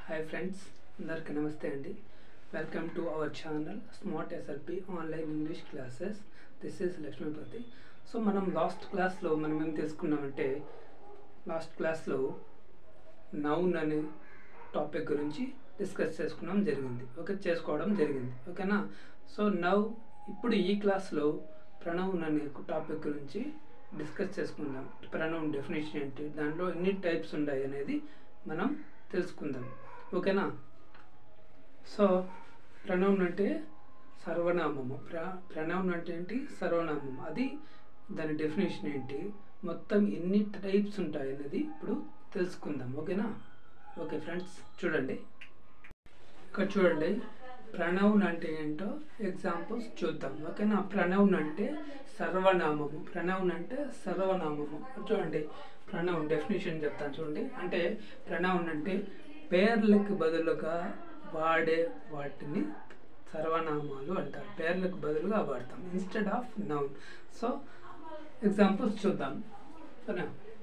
Hi friends, అందరికీ నమస్తే అండి. Welcome to our channel smart SLP online English classes. This is Lakshmipathi. So మనం last క్లాస్లో మనం ఏం తెలుసుకున్నామంటే లాస్ట్ క్లాస్లో నౌన్ అనే టాపిక్ గురించి డిస్కస్ చేసుకోవడం జరిగింది. ఓకేనా? సో ఇప్పుడు ఈ క్లాస్లో ప్రొనౌన్ అనే టాపిక్ గురించి డిస్కస్ చేసుకుందాం. ప్రొనౌన్ డెఫినేషన్ ఏంటి, దాంట్లో ఎన్ని టైప్స్ ఉన్నాయి అనేది మనం తెలుసుకుందాం. ఓకేనా? సో ప్రొనౌన్ అంటే సర్వనామము. ప్రొనౌన్ అంటే ఏంటి? సర్వనామము. అది దాని డెఫినేషన్ ఏంటి, మొత్తం ఎన్ని టైప్స్ ఉంటాయి అనేది ఇప్పుడు తెలుసుకుందాం. ఓకేనా? ఓకే ఫ్రెండ్స్, చూడండి ఇక్కడ చూడండి. ప్రొనౌన్ అంటే ఏంటో ఎగ్జాంపుల్స్ చూద్దాం. ఓకేనా? ప్రొనౌన్ అంటే సర్వనామము. ప్రొనౌన్ అంటే సర్వనామము. చూడండి, ప్రొనౌన్ డెఫినేషన్ చెప్తాను చూడండి. అంటే ప్రొనౌన్ అంటే పేర్లకు బదులుగా వాడే వాటిని సర్వనామాలు అంటారు. పేర్లకు బదులుగా వాడతాం, instead of noun. So examples చూద్దాం.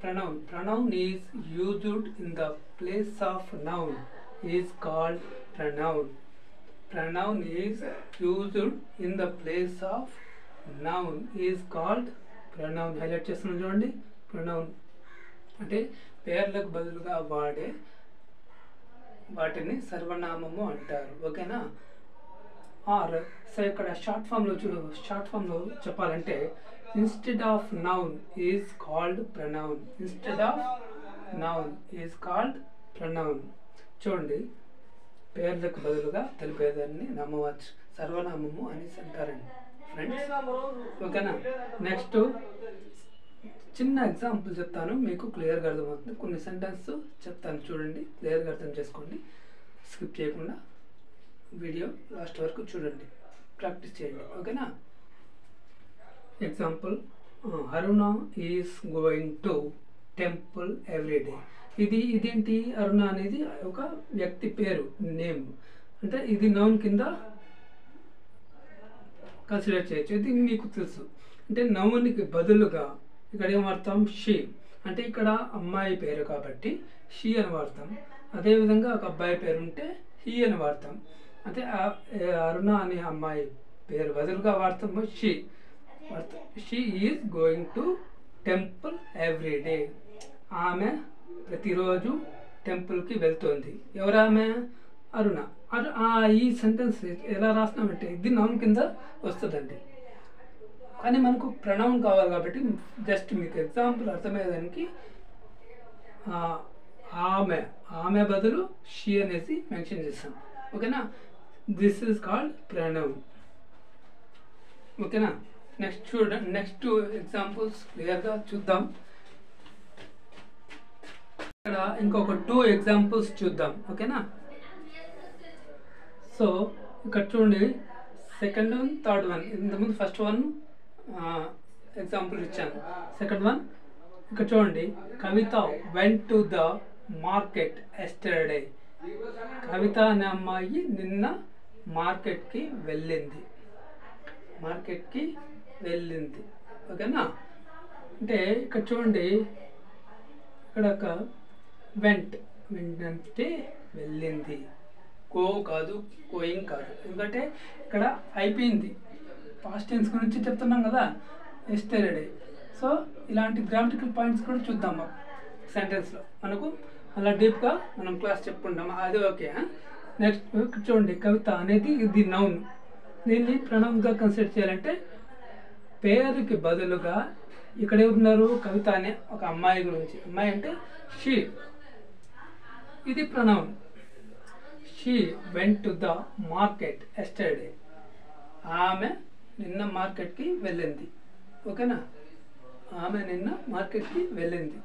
Pronoun is used in the place of noun is called pronoun. Pronoun is used in the place of noun is called pronoun. Highlight చేస్తున్నాం చూడండి. ప్రొనౌన్ అంటే పేర్లకు బదులుగా వాడే వాటిని సర్వనామము అంటారు. ఓకేనా? ఆర్ సో ఇక్కడ షార్ట్ ఫామ్లో చెప్పాలంటే instead of noun is called pronoun. Instead of noun is called pronoun. చూడండి, పేర్లకు బదులుగా తెలిపేదాన్ని నమ్మవచ్చు, సర్వనామము అనేసి అంటారండి ఫ్రెండ్స్. ఓకేనా? నెక్స్ట్ చిన్న ఎగ్జాంపుల్ చెప్తాను, మీకు క్లియర్గా అర్థమవుతుంది. కొన్ని సెంటెన్స్ చెప్తాను చూడండి, క్లియర్గా అర్థం చేసుకోండి. స్కిప్ చేయకుండా వీడియో లాస్ట్ వరకు చూడండి, ప్రాక్టీస్ చేయండి. ఓకేనా? Example, Aruna is going to temple everyday. ఇదేంటి? అరుణ అనేది ఒక వ్యక్తి పేరు, నేమ్. అంటే ఇది నౌన్ కింద కన్సిడర్ చేయొచ్చు. ఇది మీకు తెలుసు. అంటే నౌన్కి బదులుగా ఇక్కడ ఏం వాడతాం? షీ. అంటే ఇక్కడ అమ్మాయి పేరు కాబట్టి షీ అని వాడతాం. అదేవిధంగా ఒక అబ్బాయి పేరు ఉంటే హీ అని వాడతాం. అంటే అరుణ అనే అమ్మాయి పేరు బదులుగా వాడతాము she. She is going to temple everyday. ఆమె ప్రతిరోజు టెంపుల్కి వెళ్తుంది. ఎవరామె? అరుణ. ఈ సెంటెన్స్ ఎలా రాసినామంటే ఇది నౌన్ కింద వస్తుందండి. కానీ మనకు ప్రొనౌన్ కావాలి కాబట్టి జస్ట్ మీకు ఎగ్జాంపుల్ అర్థమయ్యేదానికి ఆమె బదులు షీ అనేసి మెన్షన్ చేస్తాం. ఓకేనా? This is called pronoun. ఓకేనా? నెక్స్ట్ ఎగ్జాంపుల్స్ క్లియర్గా చూద్దాం. ఇక్కడ ఇంకొక 2 ఎగ్జాంపుల్స్ చూద్దాం. ఓకేనా? సో ఇక్కడ చూడండి, సెకండ్ వన్, థర్డ్ వన్. ఇంతకుముందు ఫస్ట్ వన్ ఎగ్జాంపుల్ ఇచ్చాను. సెకండ్ వన్ ఇక్కడ చూడండి. Kavitha went to the market yesterday. Kavitha అనే అమ్మాయి నిన్న మార్కెట్కి వెళ్ళింది. ఓకేనా? అంటే ఇక్కడ చూడండి, ఇక్కడ ఒక వెంట్ అంటే వెళ్ళింది. గో కాదు, గోయింగ్ కాదు. ఎందుకంటే ఇక్కడ అయిపోయింది, పాస్ట్ టెన్స్ గురించి చెప్తున్నాం కదా, ఎస్టర్డే. సో ఇలాంటి గ్రామటికల్ పాయింట్స్ కూడా చూద్దాం సెంటెన్స్లో. మనకు అలా డీప్గా మనం క్లాస్ చెప్పుకుంటాం, అది ఓకే. నెక్స్ట్ చూడండి, కవిత అనేది ఇది నౌన్. దీన్ని ప్రొనౌన్గా కన్సిడర్ చేయాలంటే పేరుకి బదులుగా ఇక్కడ ఎవరున్నారు? కవిత అనే ఒక అమ్మాయి గురించి. అమ్మాయి అంటే షీ. ఇది pronoun. She went to the market yesterday. ఆమె నిన్న మార్కెట్కి వెళ్ళింది. ఓకేనా? ఆమె నిన్న మార్కెట్కి వెళ్ళింది.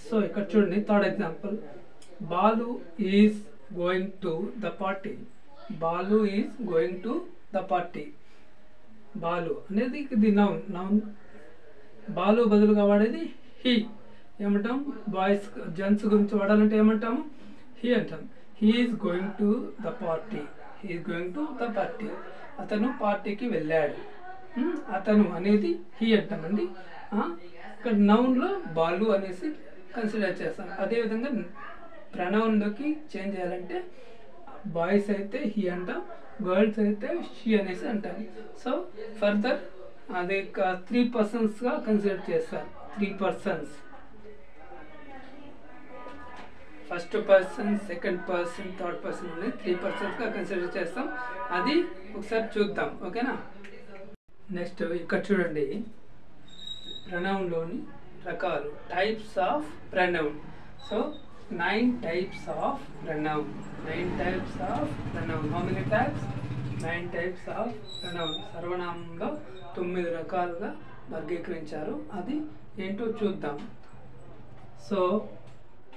సో ఇక్కడ చూడండి, third example. Balu is going to the party. Balu is going to the party. Balu అనేది ఇది నౌన్. బాలు బదులుగా వాడేది హీ. ఏమంటాం? బాయ్స్, జెంట్స్ గురించి వాడాలంటే ఏమంటాము? హీ అంటాం. He is going to the party. అతను పార్టీకి వెళ్ళాడు. అతను అనేది హీ అంటామండి. ఇక్కడ నౌన్లో బాలు అనేసి కన్సిడర్ చేస్తాం. అదేవిధంగా ప్రొనౌన్లోకి చేంజ్ చేయాలంటే బాయ్స్ అయితే హీ అంటాం, గర్ల్స్ అయితే షీ అనేసి అంటాం. సో ఫర్దర్ అది 3 పర్సన్స్గా కన్సిడర్ చేస్తారు. 3 persons, first person, second person, third person అనేది 3 పర్సన్స్గా కన్సిడర్ చేస్తాం. అది ఒకసారి చూద్దాం, ఓకేనా. నెక్స్ట్ ఇక్కడ చూడండి, ప్రొనౌన్లోని రకాలు, types of pronoun. So 9 types of pronoun. 9 types of pronoun. How many types? 9 types of pronoun. సర్వనామంలో 9 రకాలుగా వర్గీకరించారు. అది ఏంటో చూద్దాం. So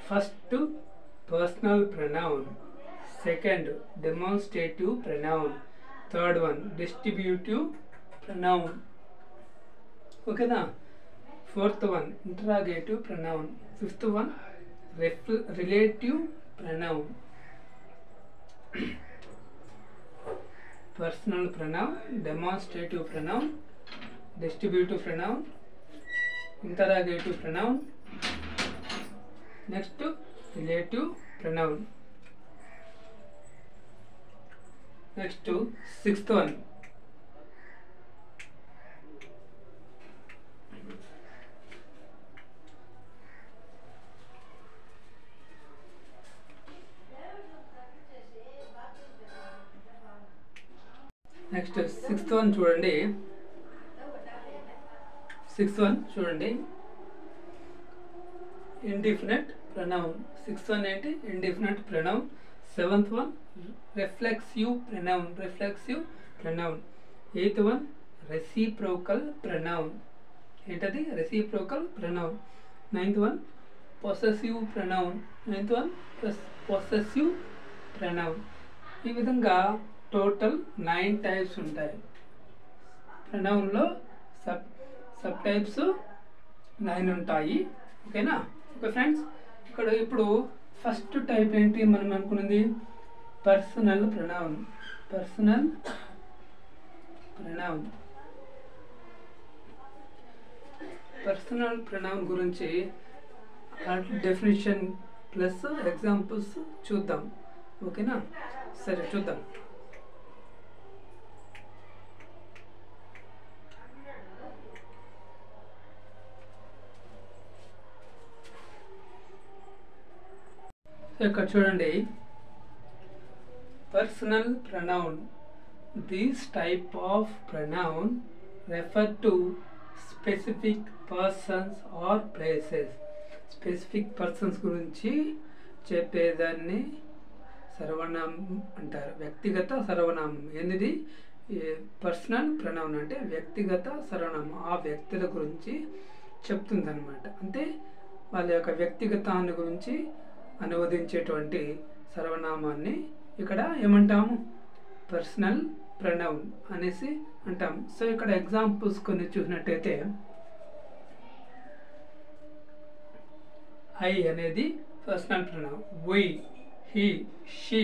first personal pronoun, second demonstrative pronoun, third one distributive pronoun, ఓకేనా. Fourth one interrogative pronoun, fifth one relative pronoun. Personal pronoun, demonstrative pronoun, distributive pronoun, interrogative pronoun, next relative pronoun. Next sixth one చూడండి. Sixth one చూడండి, indefinite pronoun. Sixth one ఏంటి? Indefinite pronoun. Seventh one reflexive pronoun. Reflexive pronoun. Eighth one reciprocal pronoun. ఏంటది? Reciprocal pronoun. Ninth one possessive pronoun. Ninth one possessive pronoun. ఈ విధంగా total 9 types ఉంటాయి. ప్రొనౌన్లో sub types 9 ఉంటాయి, ఓకేనా. Okay friends, ఇక్కడ ఇప్పుడు first type ఏంటి మనం అనుకున్నది? Personal pronoun. Personal pronoun. Personal pronoun గురించి డెఫినిషన్ ప్లస్ ఎగ్జాంపుల్స్ చూద్దాం, ఓకేనా. సరే చూద్దాం. ఇక్కడ చూడండి, personal pronoun. These type of pronoun refer to specific persons or places. Specific persons గురించి చెప్పేదాన్ని సర్వనామం అంటారు. వ్యక్తిగత సర్వనామం. ఏంటిది? పర్సనల్ ప్రొనౌన్ అంటే వ్యక్తిగత సర్వనామం. ఆ వ్యక్తుల గురించి చెప్తుంది అనమాట. అంటే వాళ్ళ యొక్క వ్యక్తిగతాన్ని గురించి అనువదించేటువంటి సర్వనామాన్ని ఇక్కడ ఏమంటాము? పర్సనల్ ప్రొనౌన్ అనేసి అంటాం. సో ఇక్కడ ఎగ్జాంపుల్స్ కొన్ని చూసినట్టయితే, ఐ అనేది personal pronoun. We, he, she,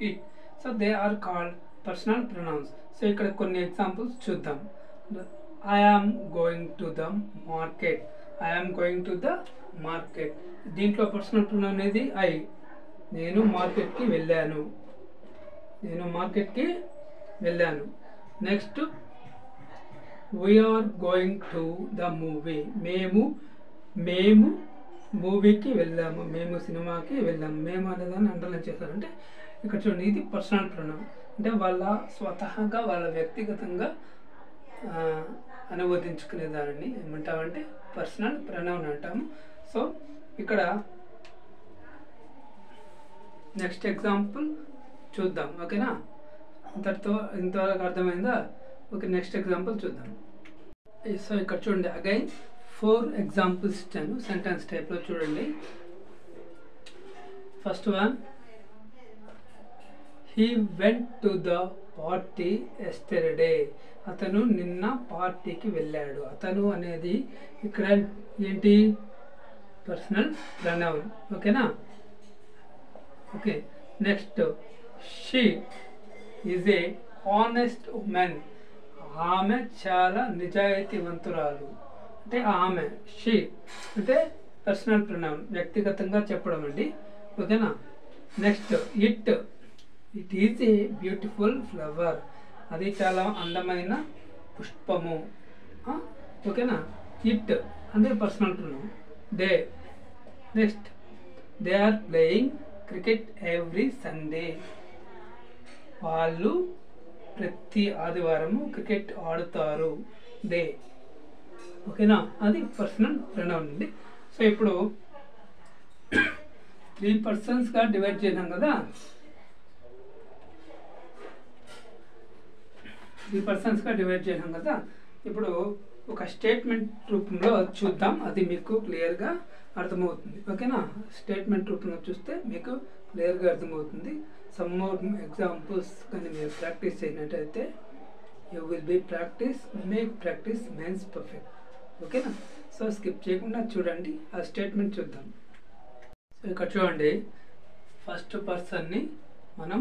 it. So they are called personal pronouns. So ఇక్కడ కొన్ని ఎగ్జాంపుల్స్ చూద్దాం. I am going to the market. I am going to the market. దీంట్లో పర్సనల్ ప్రొనౌన్ అనేది I. నేను మార్కెట్కి వెళ్ళాను. నేను మార్కెట్కి వెళ్ళాను. Next we are going to the movie. మేము మూవీకి వెళ్ళాము. మేము సినిమాకి వెళ్ళాము. మేము అనేదాన్ని అండర్లైన్ చేస్తారంటే ఇక్కడ చూడండి, ఇది పర్సనల్ ప్రొనౌన్. అంటే వాళ్ళ స్వతహాగా వాళ్ళ వ్యక్తిగతంగా అనువదించుకునే దానిని ఏమంటామంటే పర్సనల్ ప్రొనౌన్ అంటాము. సో ఇక్కడ నెక్స్ట్ ఎగ్జాంపుల్ చూద్దాం, ఓకేనా. ఇంతవరకు అర్థమైందా? ఓకే, నెక్స్ట్ ఎగ్జాంపుల్ చూద్దాం. సో ఇక్కడ చూడండి, అగైన్ 4 ఎగ్జాంపుల్స్ ఇచ్చాను సెంటెన్స్ టైప్లో. చూడండి, first one, he went to the party yesterday. అతను నిన్న పార్టీకి వెళ్ళాడు. అతను అనేది ఇక్కడ ఏంటి? పర్సనల్ ప్రొనౌన్, ఓకేనా. Okay, next, she is a honest women. ఆమె చాలా నిజాయితీవంతురాలు. అంటే ఆమె, షీ అంటే పర్సనల్ ప్రొనౌన్, వ్యక్తిగతంగా చెప్పడం అండి. ఓకేనా. Next it is a beautiful flower, అది చాలా అందమైన పుష్పము. ఓకేనా. ఇట్ అంటే personal pronoun. They. Next they are playing cricket every Sunday, వాళ్ళు ప్రతి ఆదివారము క్రికెట్ ఆడుతారు. దే. ఓకేనా, అది పర్సనల్ ప్రొనౌన్ అండి. సో ఇప్పుడు 3 పర్సన్స్గా డివైడ్ చేసాం కదా, 3 పర్సన్స్గా డివైడ్ చేసాం కదా. ఇప్పుడు ఒక స్టేట్మెంట్ రూపంలో చూద్దాం, అది మీకు క్లియర్గా అర్థమవుతుంది. ఓకేనా. స్టేట్మెంట్ రూపంలో చూస్తే మీకు క్లియర్గా అర్థమవుతుంది. సమ్ మోర్ ఎగ్జాంపుల్స్ కానీ మీరు ప్రాక్టీస్ చేయనట్టయితే you will be make practice means perfect. ఓకేనా. సో స్కిప్ చేయకుండా చూడండి, ఆ స్టేట్మెంట్ చూద్దాం. సో ఇక్కడ చూడండి, ఫస్ట్ పర్సన్ని మనం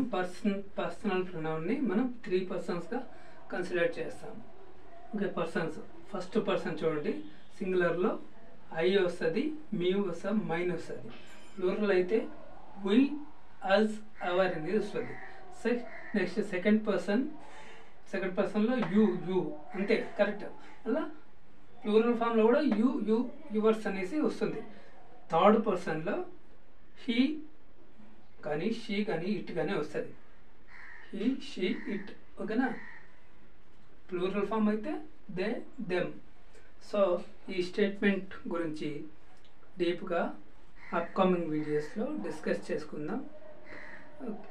పర్సనల్ ప్రొనౌన్ని మనం 3 పర్సన్స్గా కన్సిడర్ చేస్తాం. Okay, persons. ఫస్ట్ పర్సన్ చూడండి, సింగులర్లో ఐ వస్తుంది, మీ వస్తుంది, మైన్ వస్తుంది. ప్లూరల్ అయితే వి, అస్, అవర్ అనేది వస్తుంది. నెక్స్ట్ సెకండ్ పర్సన్లో యూ అంతే, కరెక్ట్. అలా ప్లూరల్ ఫామ్లో కూడా యూ యువర్స్ అనేసి వస్తుంది. థర్డ్ పర్సన్లో హీ కానీ షీ కానీ ఇట్ కానీ వస్తుంది. He, she, it. ఓకేనా. ప్లూరల్ ఫామ్ అయితే దే, దెమ్. సో ఈ స్టేట్మెంట్ గురించి డీప్గా అప్కమింగ్ వీడియోస్లో డిస్కస్ చేసుకుందాం.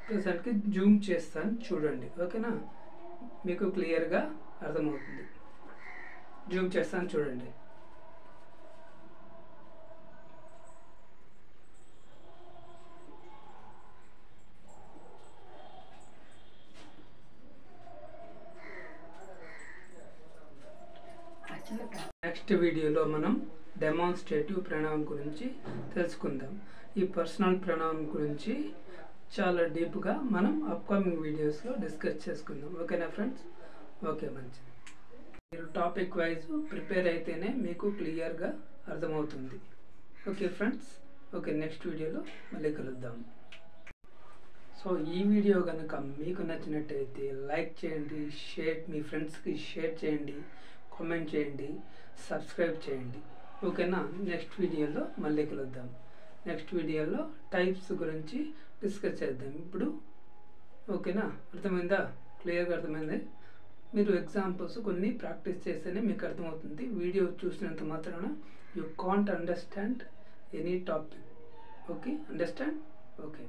ప్రజెంట్కి జూమ్ చేస్తాను చూడండి. ఓకేనా, మీకు క్లియర్గా అర్థమవుతుంది. జూమ్ చేస్తాను చూడండి. నెక్స్ట్ వీడియోలో మనం డెమాన్స్ట్రేటివ్ ప్రొనౌన్ గురించి తెలుసుకుందాం. ఈ పర్సనల్ ప్రొనౌన్ గురించి చాలా డీప్గా మనం అప్కమింగ్ వీడియోస్లో డిస్కస్ చేసుకుందాం. ఓకేనా ఫ్రెండ్స్. ఓకే, మంచిది. మీరు టాపిక్ వైజ్ ప్రిపేర్ అయితేనే మీకు క్లియర్గా అర్థమవుతుంది. Okay friends. ఓకే, నెక్స్ట్ వీడియోలో మళ్ళీ కలుద్దాం. సో ఈ వీడియో కనుక మీకు నచ్చినట్టయితే లైక్ చేయండి, మీ ఫ్రెండ్స్కి షేర్ చేయండి, కామెంట్ చేయండి, సబ్స్క్రైబ్ చేయండి. ఓకేనా. నెక్స్ట్ వీడియోలో మళ్ళీ కలుద్దాం. నెక్స్ట్ వీడియోలో టైప్స్ గురించి డిస్కస్ చేద్దాం ఇప్పుడు. ఓకేనా, అర్థమైందా? క్లియర్గా అర్థమైంది. మీరు ఎగ్జాంపుల్స్ కొన్ని ప్రాక్టీస్ చేస్తేనే మీకు అర్థమవుతుంది. వీడియో చూసినంత మాత్రాన you can't understand any topic. Okay, understand? Okay.